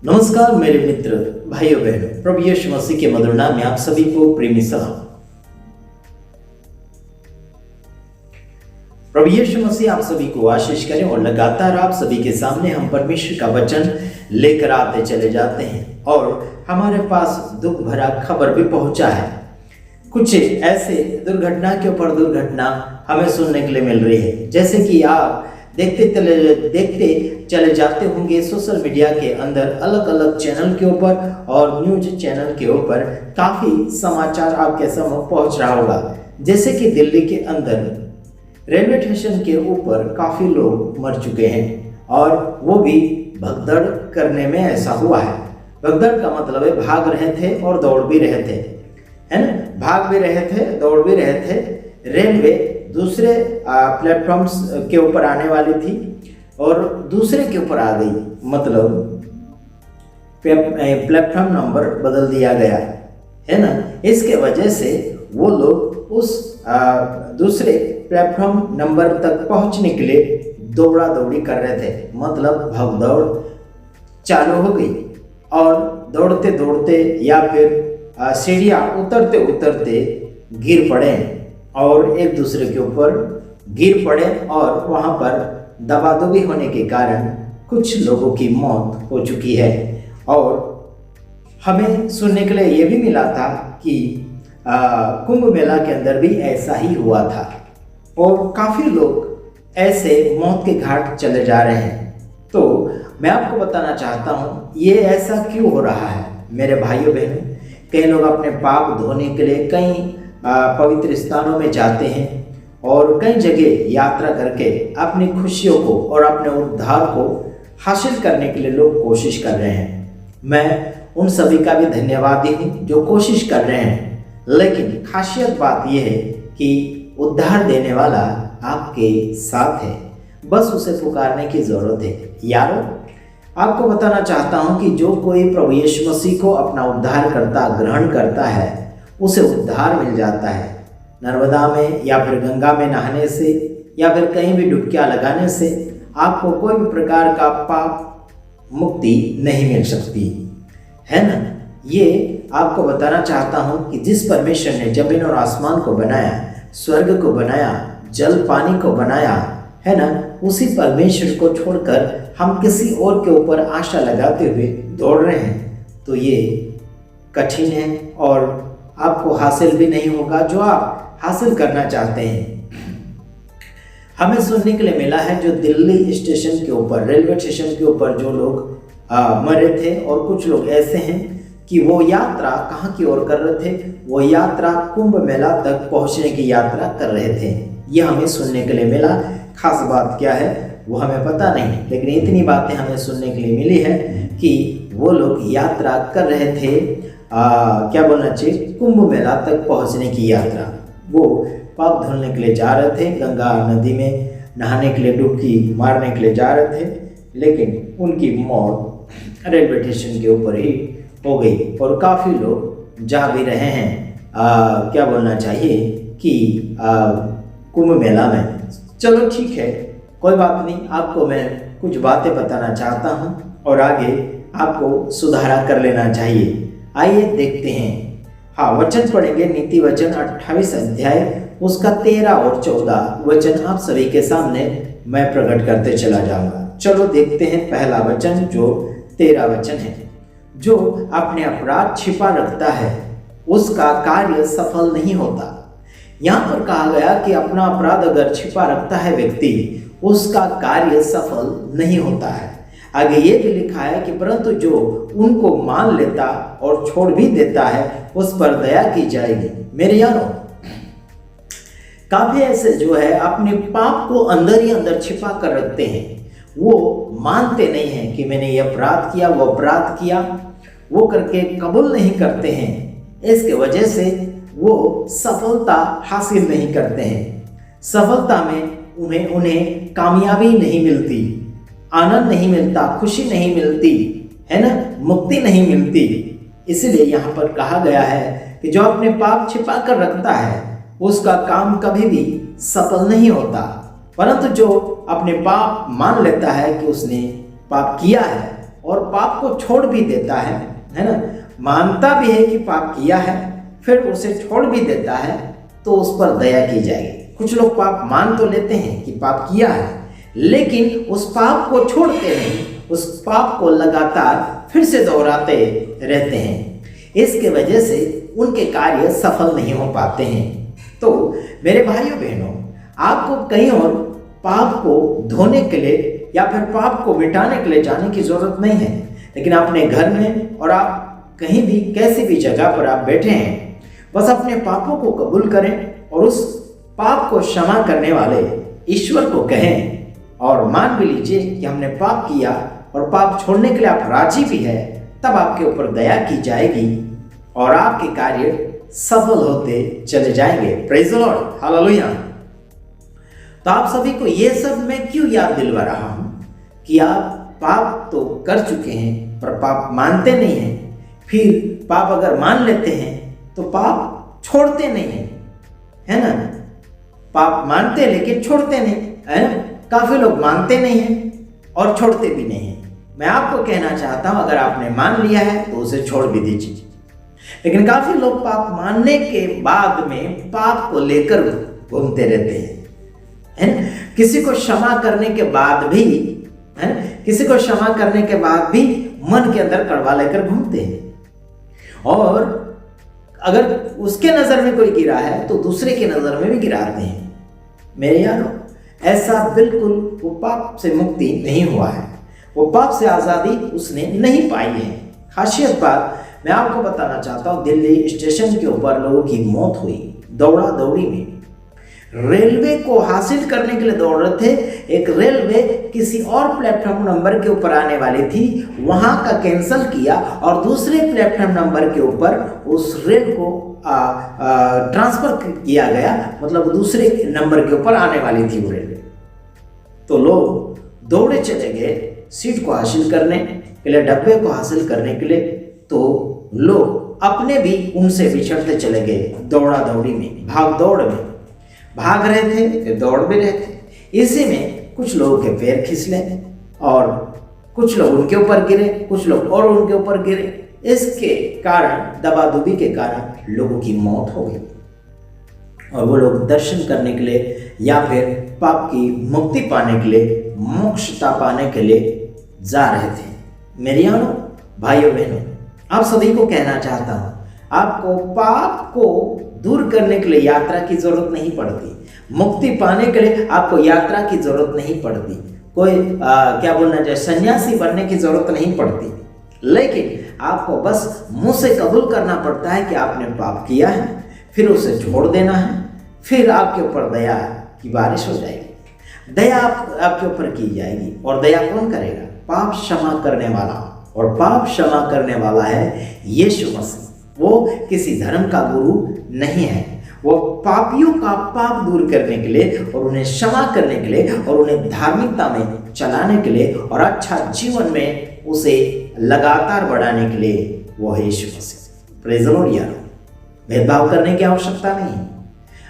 नमस्कार मेरे मित्र भाइयों बहनों, प्रभु यीशु मसीह के मधुर नाम में आप सभी को प्रेमी सलाम। प्रभु यीशु मसीह आप सभी को आशीष करें और लगातार आप सभी के सामने हम परमेश्वर का वचन लेकर आते चले जाते हैं और हमारे पास दुख भरा खबर भी पहुंचा है। कुछ ऐसे दुर्घटना के ऊपर दुर्घटना हमें सुनने के लिए मिल रही है, जैसे कि आप देखते चले जाते होंगे सोशल मीडिया के अंदर अलग अलग चैनल के ऊपर और न्यूज चैनल के ऊपर काफ़ी समाचार आपके सामने पहुंच रहा होगा। जैसे कि दिल्ली के अंदर रेलवे स्टेशन के ऊपर काफ़ी लोग मर चुके हैं और वो भी भगदड़ करने में ऐसा हुआ है। भगदड़ का मतलब है भाग रहे थे और दौड़ भी रहे थे, है ना। भाग भी रहे थे, दौड़ भी रहे थे। रेलवे दूसरे प्लेटफॉर्म्स के ऊपर आने वाली थी और दूसरे के ऊपर आ गई, मतलब प्लेटफॉर्म नंबर बदल दिया गया, है ना। इसके वजह से वो लोग उस दूसरे प्लेटफॉर्म नंबर तक पहुंचने के लिए दौड़ा दौड़ी कर रहे थे, मतलब भगदौड़ चालू हो गई और दौड़ते दौड़ते या फिर सीढ़ियाँ उतरते उतरते गिर पड़े और एक दूसरे के ऊपर गिर पड़े और वहाँ पर दबादबी होने के कारण कुछ लोगों की मौत हो चुकी है। और हमें सुनने के लिए ये भी मिला था कि कुंभ मेला के अंदर भी ऐसा ही हुआ था और काफ़ी लोग ऐसे मौत के घाट चले जा रहे हैं। तो मैं आपको बताना चाहता हूँ ये ऐसा क्यों हो रहा है मेरे भाइयों बहनों। कई लोग अपने पाप धोने के लिए कई पवित्र स्थानों में जाते हैं और कई जगह यात्रा करके अपनी खुशियों को और अपने उद्धार को हासिल करने के लिए लोग कोशिश कर रहे हैं। मैं उन सभी का भी धन्यवादी हूँ जो कोशिश कर रहे हैं, लेकिन खासियत बात यह है कि उद्धार देने वाला आपके साथ है, बस उसे पुकारने की ज़रूरत है। यारों, आपको बताना चाहता हूँ कि जो कोई प्रभु यीशु मसीह को अपना उद्धारकर्ता ग्रहण करता है उसे उद्धार मिल जाता है। नर्मदा में या फिर गंगा में नहाने से या फिर कहीं भी डुबकियाँ लगाने से आपको कोई भी प्रकार का पाप मुक्ति नहीं मिल सकती, है ना। ये आपको बताना चाहता हूँ कि जिस परमेश्वर ने जमीन और आसमान को बनाया, स्वर्ग को बनाया, जल पानी को बनाया, है ना, उसी परमेश्वर को छोड़कर हम किसी और के ऊपर आशा लगाते हुए दौड़ रहे हैं तो ये कठिन है और आपको हासिल भी नहीं होगा जो आप हासिल करना चाहते हैं। हमें सुनने के लिए मिला है जो दिल्ली स्टेशन के ऊपर, रेलवे स्टेशन के ऊपर जो लोग मरे थे और कुछ लोग ऐसे हैं कि वो यात्रा कहाँ की ओर कर रहे थे, वो यात्रा कुंभ मेला तक पहुँचने की यात्रा कर रहे थे। ये हमें सुनने के लिए मिला। खास बात क्या है वो हमें पता नहीं, लेकिन इतनी बातें हमें सुनने के लिए मिली है कि वो लोग यात्रा कर रहे थे, क्या बोलना चाहिए, कुंभ मेला तक पहुंचने की यात्रा। वो पाप धुलने के लिए जा रहे थे, गंगा नदी में नहाने के लिए, डुबकी मारने के लिए जा रहे थे, लेकिन उनकी मौत रेलवे स्टेशन के ऊपर ही हो गई और काफ़ी लोग जा भी रहे हैं, क्या बोलना चाहिए कि कुंभ मेला में। चलो ठीक है, कोई बात नहीं, आपको मैं कुछ बातें बताना चाहता हूँ और आगे आपको सुधारा कर लेना चाहिए। आइए देखते हैं। हाँ, वचन पढ़ेंगे, नीति वचन 28 अध्याय उसका 13 और 14 वचन आप सभी के सामने मैं प्रकट करते चला जाऊंगा। चलो देखते हैं पहला वचन जो 13 वचन है। जो अपने अपराध छिपा रखता है उसका कार्य सफल नहीं होता। यहाँ पर कहा गया कि अपना अपराध अगर छिपा रखता है व्यक्ति, उसका कार्य सफल नहीं होता है। आगे ये भी लिखा है कि परंतु जो उनको मान लेता और छोड़ भी देता है उस पर दया की जाएगी। मेरे यारों, काफी ऐसे जो है अपने पाप को अंदर ही अंदर छिपा कर रखते हैं। वो मानते नहीं हैं कि मैंने ये अपराध किया, वो अपराध किया, वो करके कबूल नहीं करते हैं। इसके वजह से वो सफलता हासिल नहीं करते हैं। सफलता में उन्हें कामयाबी नहीं मिलती, आनंद नहीं मिलता, खुशी नहीं मिलती, है ना, मुक्ति नहीं मिलती। इसलिए यहाँ पर कहा गया है कि जो अपने पाप छिपा कर रखता है उसका काम कभी भी सफल नहीं होता, परंतु जो अपने पाप मान लेता है कि उसने पाप किया है और पाप को छोड़ भी देता है ना, मानता भी है कि पाप किया है, फिर उसे छोड़ भी देता है, तो उस पर दया की जाएगी। कुछ लोग पाप मान तो लेते हैं कि पाप किया है, लेकिन उस पाप को छोड़ते नहीं, उस पाप को लगातार फिर से दोहराते रहते हैं। इसके वजह से उनके कार्य सफल नहीं हो पाते हैं। तो मेरे भाइयों बहनों, आपको कहीं और पाप को धोने के लिए या फिर पाप को मिटाने के लिए जाने की जरूरत नहीं है, लेकिन अपने घर में और आप कहीं भी कैसी भी जगह पर आप बैठे हैं, बस अपने पापों को कबूल करें और उस पाप को क्षमा करने वाले ईश्वर को कहें और मान भी लीजिए कि हमने पाप किया और पाप छोड़ने के लिए आप राजी भी है, तब आपके ऊपर दया की जाएगी और आपके कार्य सफल होते चले जाएंगे। Praise the Lord, hallelujah. तो आप सभी को ये सब मैं क्यों याद दिलवा रहा हूं कि आप पाप तो कर चुके हैं पर पाप मानते नहीं हैं, फिर पाप अगर मान लेते हैं तो पाप छोड़ते नहीं हैं, है ना। पाप मानते लेकिन छोड़ते नहीं, है ना। काफी लोग मानते नहीं हैं और छोड़ते भी नहीं हैं। मैं आपको कहना चाहता हूं, अगर आपने मान लिया है तो उसे छोड़ भी दीजिए। लेकिन काफी लोग पाप मानने के बाद में पाप को लेकर घूमते रहते हैं, है ना। किसी को क्षमा करने के बाद भी, है ना, किसी को क्षमा करने के बाद भी मन के अंदर कड़वा लेकर घूमते हैं, और अगर उसके नजर में कोई गिरा है तो दूसरे के नजर में भी गिराते हैं। मेरे यारों, ऐसा बिल्कुल वो पाप से मुक्ति नहीं हुआ है, वो पाप से आजादी उसने नहीं पाई है। खासियत बात मैं आपको बताना चाहता हूँ, दिल्ली स्टेशन के ऊपर लोगों की मौत हुई दौड़ा दौड़ी में। रेलवे को हासिल करने के लिए दौड़ रहे थे। एक रेलवे किसी और प्लेटफॉर्म नंबर के ऊपर आने वाली थी, वहां का कैंसिल किया और दूसरे प्लेटफॉर्म नंबर के ऊपर उस रेल को ट्रांसफर किया गया, मतलब दूसरे नंबर के ऊपर आने वाली थी वो रेलवे। तो लोग दौड़े चले गए सीट को हासिल करने के लिए, डब्बे को हासिल करने के लिए। तो लोग अपने भी उनसे बिछड़ते चले गए दौड़ा दौड़ी में, भाग दौड़ में। भाग रहे थे फिर दौड़ भी रहे थे। इसी में कुछ लोगों के पैर फिसले और कुछ लोग उनके ऊपर गिरे, कुछ लोग और उनके ऊपर गिरे। इसके कारण, दबादबी के कारण लोगों की मौत हो गई और वो लोग दर्शन करने के लिए या फिर पाप की मुक्ति पाने के लिए, मोक्षता पाने के लिए जा रहे थे। मेरे यारों, भाइयों बहनों, आप सभी को कहना चाहता हूं, आपको पाप को दूर करने के लिए यात्रा की जरूरत नहीं पड़ती। मुक्ति पाने के लिए आपको यात्रा की जरूरत नहीं पड़ती। कोई क्या बोलना चाहिए, सन्यासी बनने की जरूरत नहीं पड़ती। लेकिन आपको बस मुंह से कबूल करना पड़ता है कि आपने पाप किया है, फिर उसे छोड़ देना है, फिर आपके ऊपर दया की बारिश हो जाएगी। दया आपके ऊपर की जाएगी। और दया कौन करेगा? पाप क्षमा करने वाला। और पाप क्षमा करने वाला है यीशु मसीह। वो किसी धर्म का गुरु नहीं है, वो पापियों का पाप दूर करने के लिए और उन्हें क्षमा करने के लिए और उन्हें धार्मिकता में चलाने के लिए और अच्छा जीवन में उसे लगातार बढ़ाने के लिए वो है यीशु मसीह। प्रेज़ द लॉर्ड यारों, भेदभाव करने की आवश्यकता नहीं है।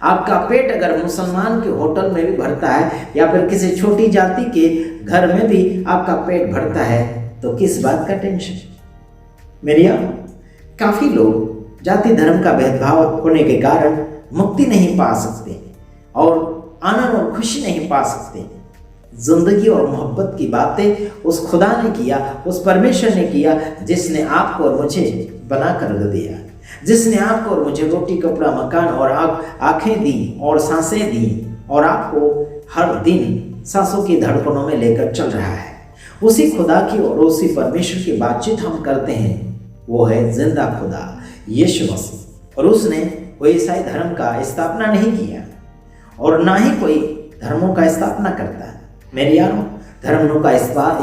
आपका पेट अगर मुसलमान के होटल में भी भरता है या फिर किसी छोटी जाति के घर में भी आपका पेट भरता है तो किस बात का टेंशन? मेरे यारों, काफी लोग जाति धर्म का भेदभाव होने के कारण मुक्ति नहीं पा सकते और आनंद और खुशी नहीं पा सकते। जिंदगी और मोहब्बत की बातें उस खुदा ने किया, उस परमेश्वर ने किया जिसने आपको और मुझे बना कर दिया, जिसने आपको और मुझे रोटी, कपड़ा, मकान और आंखें दी और सांसें दी और आपको हर दिन सांसों की धड़कनों में लेकर चल रहा है। उसी खुदा की और उसी परमेश्वर की बातचीत हम करते हैं। वो है जिंदा खुदा यीशु मसीह। और उसने कोई ईसाई धर्म का स्थापना नहीं किया और ना ही कोई धर्मों का स्थापना करता है। मेरे यारों, धर्मों का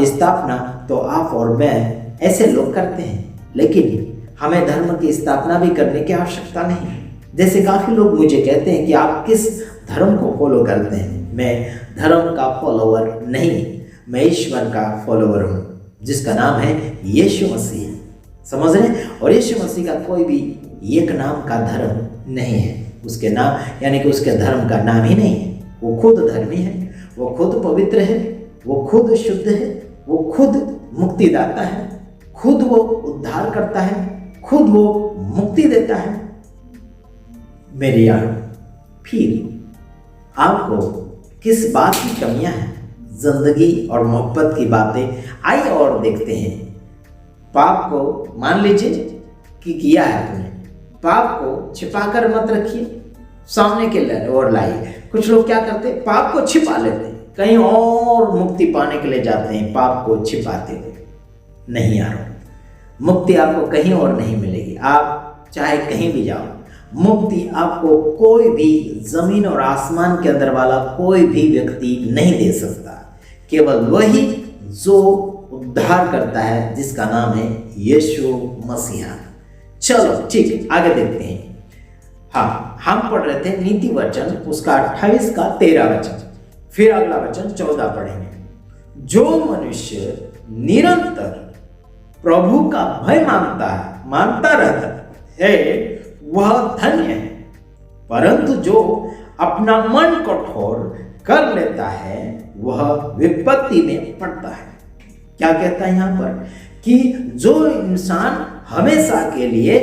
स्थापना तो आप और मैं ऐसे लोग करते हैं, लेकिन हमें धर्म की स्थापना भी करने की आवश्यकता नहीं। जैसे काफी लोग मुझे कहते हैं कि आप किस धर्म को फॉलो करते हैं। मैं धर्म का फॉलोवर नहीं, मैं ईश्वर का फॉलोवर हूँ जिसका नाम है यीशु मसीह। समझ रहे हैं? और यीशु मसीह का कोई भी एक नाम का धर्म नहीं है। उसके नाम यानी कि उसके धर्म का नाम ही नहीं है। वो खुद धर्मी है, वो खुद पवित्र है, वो खुद शुद्ध है, वो खुद मुक्तिदाता है, खुद वो उद्धार करता है, खुद वो मुक्ति देता है। मेरे यार, फिर आपको किस बात की कमियां हैं? जिंदगी और मोहब्बत की बातें आइए और देखते हैं। पाप को मान लीजिए कि किया है तुमने, पाप को छिपाकर मत रखिए, सामने के ओर लाइए। कुछ लोग क्या करते हैं, पाप को छिपा लेते हैं, कहीं और मुक्ति पाने के लिए जाते हैं पाप को छिपाते हुए। नहीं यार, मुक्ति आपको कहीं और नहीं मिलेगी। आप चाहे कहीं भी जाओ, मुक्ति आपको कोई भी जमीन और आसमान के अंदर वाला कोई भी व्यक्ति नहीं दे सकता। केवल वही जो उद्धार करता है, जिसका नाम है यीशु मसीहा। चलो ठीक, आगे देखते हैं। हाँ, हम पढ़ रहे थे नीति वचन उसका 28 का 13 वचन, फिर अगला वचन 14 पढ़ेंगे। जो मनुष्य निरंतर प्रभु का भय मानता रहता है वह धन्य है, परंतु जो अपना मन कठोर कर लेता है वह विपत्ति में पड़ता है। क्या कहता है यहाँ पर कि जो इंसान हमेशा के लिए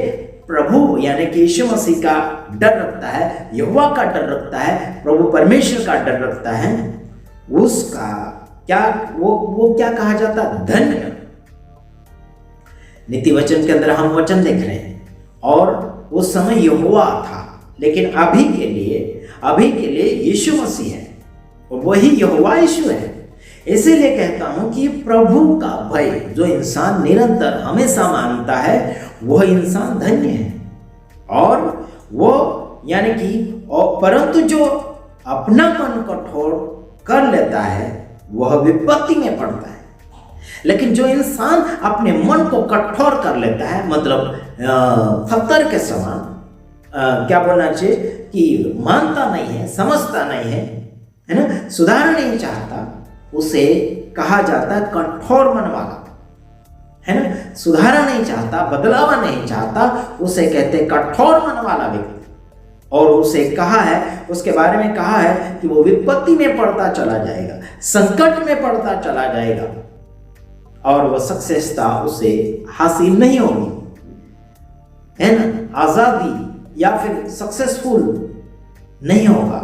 प्रभु यानी कि यीशु मसीह का डर रखता है, यहोवा का डर रखता है, प्रभु परमेश्वर का डर रखता है, उसका क्या वो क्या कहा जाता है? धन्य। नीति वचन के अंदर हम वचन देख रहे हैं, और उस समय यहोवा था, लेकिन अभी के लिए यीशु मसीह है, वही यहोवा यीशु है। इसीलिए कहता हूं कि प्रभु का भय जो इंसान निरंतर हमेशा मानता है वह इंसान धन्य है। और वो यानी कि परंतु जो अपना मन कठोर कर लेता है वह विपत्ति में पड़ता है। लेकिन जो इंसान अपने मन को कठोर कर लेता है, मतलब पत्थर के समान, क्या बोलना चाहिए कि मानता नहीं है, समझता नहीं है ना, सुधार नहीं चाहता, उसे कहा जाता है कठोर मन वाला, है ना। सुधारा नहीं चाहता, बदलावा नहीं चाहता, उसे कहते कठोर मन वाला व्यक्ति। और उसे कहा है, उसके बारे में कहा है कि वो विपत्ति में पड़ता चला जाएगा, संकट में पड़ता चला जाएगा, और वह सक्सेसता उसे हासिल नहीं होगी, है ना, आजादी या फिर सक्सेसफुल नहीं होगा।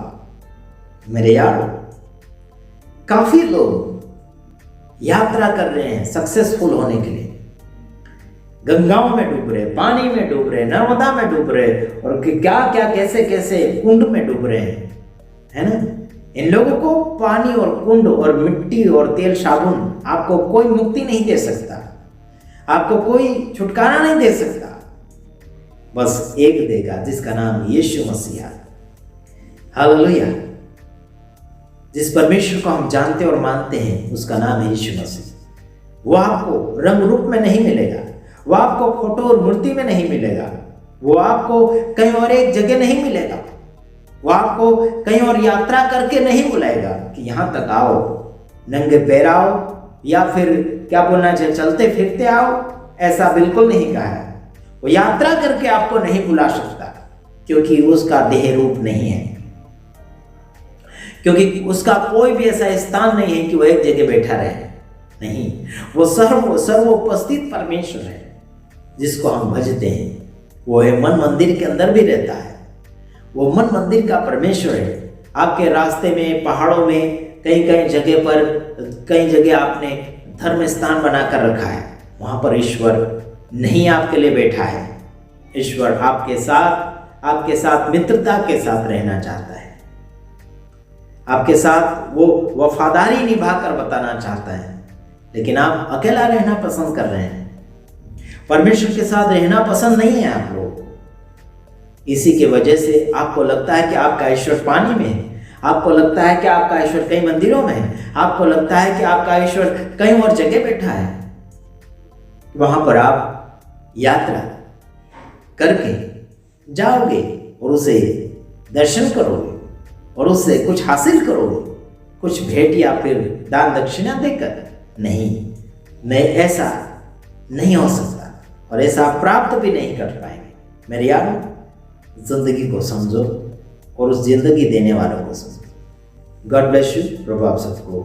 मेरे यार, काफी लोग यात्रा कर रहे हैं सक्सेसफुल होने के लिए, गंगाओं में डूब रहे, पानी में डूब रहे, नर्मदा में डूब रहे, और क्या क्या कैसे कैसे कुंड में डूब रहे हैं, है ना। इन लोगों को पानी और कुंड और मिट्टी और तेल साबुन आपको कोई मुक्ति नहीं दे सकता, आपको कोई छुटकारा नहीं दे सकता। बस एक देगा, जिसका नाम यीशु मसीहा। हालेलुया। जिस परमेश्वर को हम जानते और मानते हैं उसका नाम है यीशु मसीह। वो आपको रंग रूप में नहीं मिलेगा, वो आपको फोटो और मूर्ति में नहीं मिलेगा, वो आपको कहीं और एक जगह नहीं मिलेगा, वो आपको कहीं और यात्रा करके नहीं बुलाएगा कि यहाँ तक आओ, नंगे पैर आओ, या फिर क्या बोलना चाहिए चलते फिरते आओ। ऐसा बिल्कुल नहीं कहा है। वो यात्रा करके आपको नहीं बुला सकता, क्योंकि उसका देह रूप नहीं है, क्योंकि उसका कोई भी ऐसा स्थान नहीं है कि वह एक जगह बैठा रहे। नहीं, वो सर्व उपस्थित परमेश्वर है जिसको हम भजते हैं। वो है मन मंदिर के अंदर भी रहता है, वो मन मंदिर का परमेश्वर है। आपके रास्ते में, पहाड़ों में, कई कई जगह पर, कई जगह आपने धर्म स्थान बनाकर रखा है, वहां पर ईश्वर नहीं आपके लिए बैठा है। ईश्वर आपके साथ मित्रता के साथ रहना चाहता है, आपके साथ वो वफादारी निभाकर बताना चाहता है, लेकिन आप अकेला रहना पसंद कर रहे हैं, परमेश्वर के साथ रहना पसंद नहीं है आप लोग। इसी के वजह से आपको लगता है कि आपका ईश्वर पानी में है, आपको लगता है कि आपका ईश्वर कई मंदिरों में है, आपको लगता है कि आपका ईश्वर कहीं और जगह बैठा है। वहां पर आप यात्रा करके जाओगे और उसे दर्शन करोगे और उससे कुछ हासिल करोगे, कुछ भेंट या फिर दान दक्षिणा देकर। नहीं, ऐसा नहीं हो सकता, और ऐसा प्राप्त भी नहीं कर पाएंगे। मेरे यारों, जिंदगी को समझो और उस जिंदगी देने वालों को समझो। God bless you. प्रभु आप सबको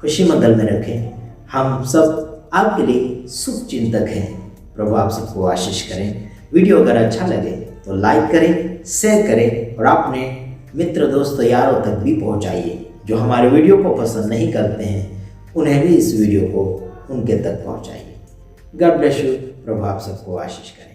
खुशी मंगल में रखें। हम सब आपके लिए शुभ चिंतक हैं। प्रभु आप सबको आशीष करें। वीडियो अगर अच्छा लगे तो लाइक करें, शेयर करें और अपने मित्र दोस्तों यारों तक भी पहुंचाइए। जो हमारे वीडियो को पसंद नहीं करते हैं उन्हें भी इस वीडियो को उनके तक पहुंचाइए। God bless you. प्रभु आप सबको आशीष करें।